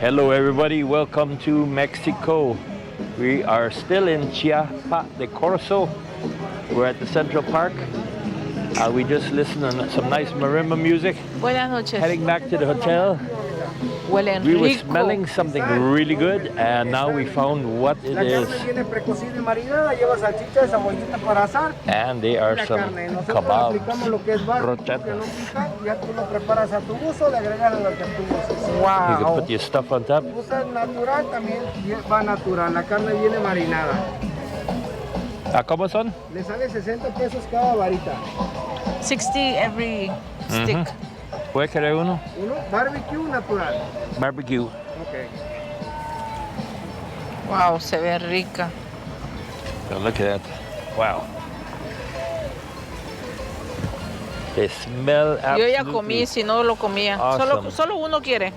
Hello everybody, welcome to Mexico. We are still in Chiapa de Corzo. We're at the Central Park. We just listened to some nice marimba music. Buenas noches. Heading back to the hotel. Huelen We were rico. smelling something really good and now we found what it is. And they are some kebabs, brochetas. Wow. You can put your stuff on top. ¿Cómo son? Le sale 60 pesos cada varita. 60 every stick. ¿Puede querer uno? Uno, barbecue natural. Barbecue. Okay. Wow, se ve rica. So look at that. Wow. They smell Yo absolutely ya comí, si no lo comía. awesome. Solo uno quiere.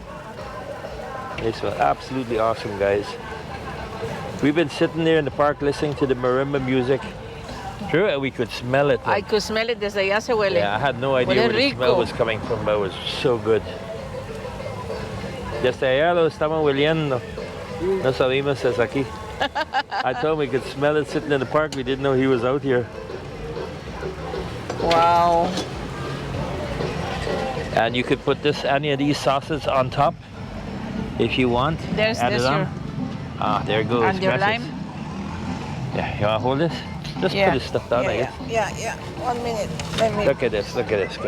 They smell absolutely awesome, guys. We've been sitting there in the park listening to the marimba music. True, and we could smell it. I could smell it desde allá se huele. Yeah, I had no idea Huele where the smell rico. was coming from, but it was so good. Desde allá lo estamos hueliendo. No sabíamos desde aquí. I told him we could smell it sitting in the park. We didn't know he was out here. Wow. And you could put any of these sauces on top if you want. There's Add it your on. There it goes. and your Gracias. lime. Yeah, you want to hold this? Just put this stuff down, I guess. Yeah. 1 minute. Let me. Look at this, guys. Se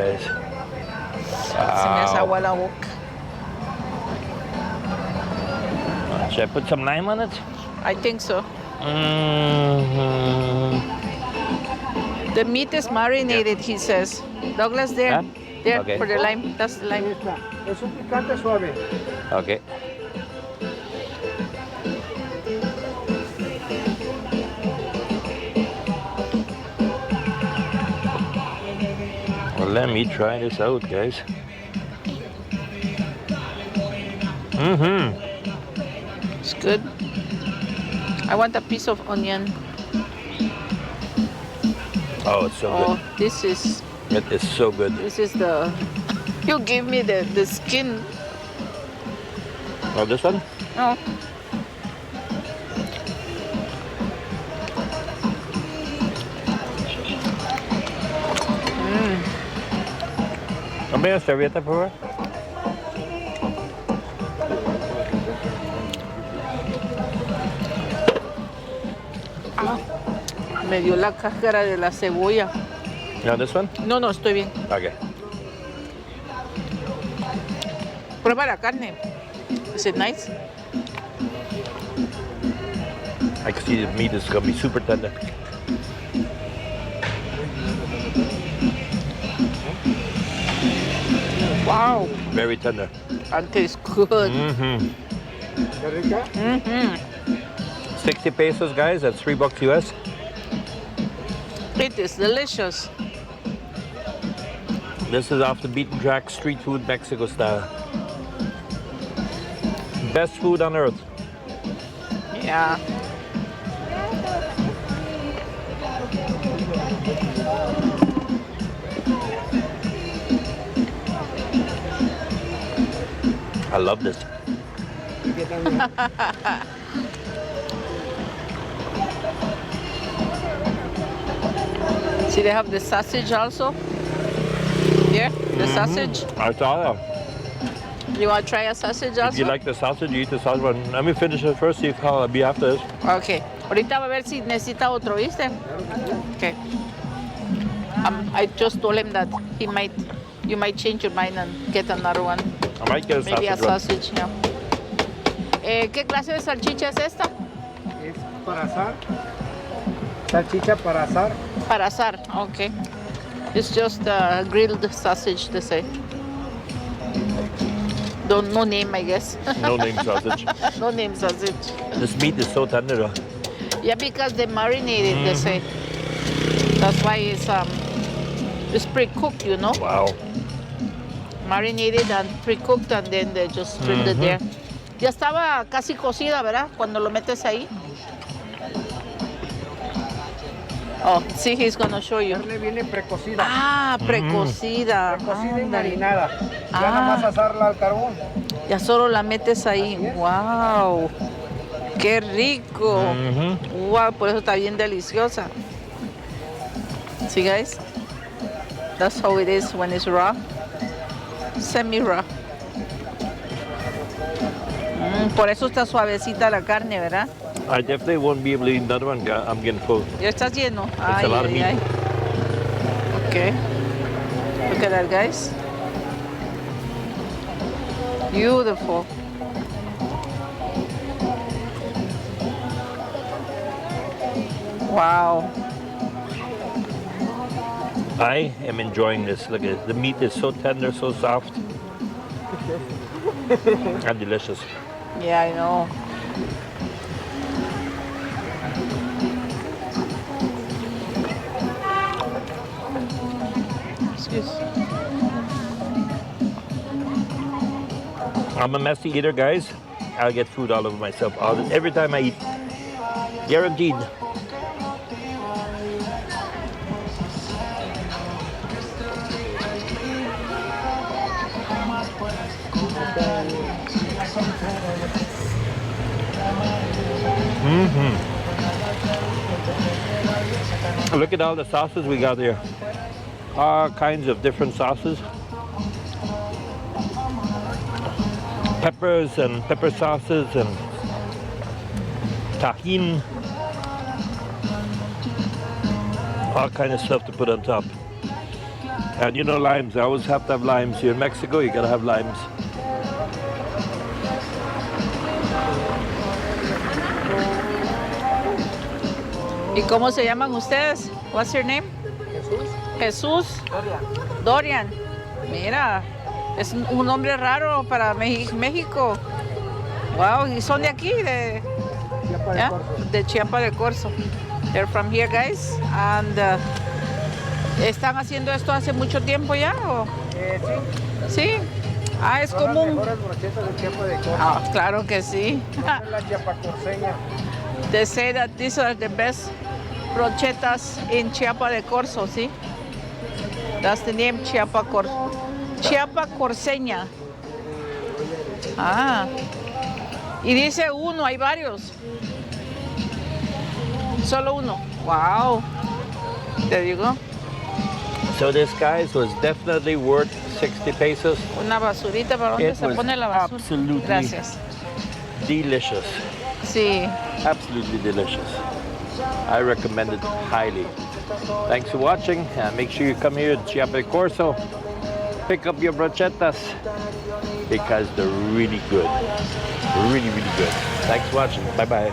me hace agua la boca. Should I put some lime on it? I think so. Mm-hmm. The meat is marinated, he says. Douglas, there. Huh? There, Okay. for the lime. That's the lime. Es un picante suave. Okay. Well, let me try this out, guys. It's good. I want a piece of onion. Oh, it's so Oh, this is good. It is so good. the. You give me the skin. Oh, this one? Oh. Dame una servilleta, por favor. Me dio la cáscara de la cebolla. You want this one? No, estoy bien. Okay. Prueba la carne. Is it nice? I can see the meat is going to be super tender. Wow. Very tender. And tastes good. Mm-hmm. 60 pesos, guys. That's $3 US. It is delicious. This is off the beaten track, street food, Mexico style. Best food on earth. Yeah. I love this. See, they have the sausage also. Here, the sausage. I saw that. You want to try a sausage also? If you like the sausage, you eat the sausage one. Let me finish it first, see how I'll be after this. Okay. Ahorita va a ver si necesita otro, ¿viste? Okay. I just told him that you might change your mind and get another one. I might get a Maybe a sausage one. sausage, yeah. ¿Qué clase de salchicha es esta? Es para asar. Salchicha para asar. Para asar, okay. It's just grilled sausage, they say. No name, I guess. No name sausage. No name sausage. This meat is so tender though. Yeah, because they marinated, they say. That's why it's pre-cooked, you know? Wow. Marinated and pre-cooked, and then they just grilled it there. Ya estaba casi cocida, ¿verdad? Cuando lo metes ahí. Oh, see, he's gonna show you. La carne viene precocida. Ah, precocida. Precocida y Ándale. marinada. Ya nada más asarla al carbón. Ya solo la metes ahí. ¡Wow! ¡Qué rico! ¡Wow! Por eso está bien deliciosa. See, guys? That's how it is when it's raw. Semi-raw. Por eso está suavecita la carne, ¿verdad? I definitely won't be able to eat another one. I'm getting full. Ya estás lleno. It's a lot of meat. Okay. Look at that, guys. Beautiful. Wow. I am enjoying this. Look at it. The meat is so tender, so soft, and delicious. Yeah, I know. Excuse. I'm a messy eater, guys. I'll get food all over myself every time I eat. Guaranteed. Look at all the sauces we got here. All kinds of different sauces. Peppers and pepper sauces and tahini. All kind of stuff to put on top. And you know limes, I always have to have limes. Here in Mexico, you gotta have limes. ¿Y cómo se llaman ustedes? What's your name? Jesús. Dorian. Mira, es un nombre raro para México. Wow, ¿y son de aquí? De Chiapa de Corzo. They're from here, guys. And ¿están haciendo esto hace mucho tiempo ya? ¿O? Sí. Sí. Ah, es Son las común. mejores brochetas de Chiapa de Corzo. Ah, claro que sí. Esa es la chiapacorceña. They say that these are the best brochetas in Chiapa de Corzo, ¿sí? That's the name, Chiapa Corceña. Ah. Y dice uno, hay varios. Solo uno. Wow. There you go. So this, guys, was definitely worth 60 pesos. Una basurita, ¿para dónde It se was pone la basura? absolutely Gracias. delicious. Sí. Absolutely delicious. I recommend it highly. Thanks for watching. Make sure you come here to Chiapa de Corzo. Pick up your brochetas because they're really good. Really, really good. Thanks for watching. Bye-bye.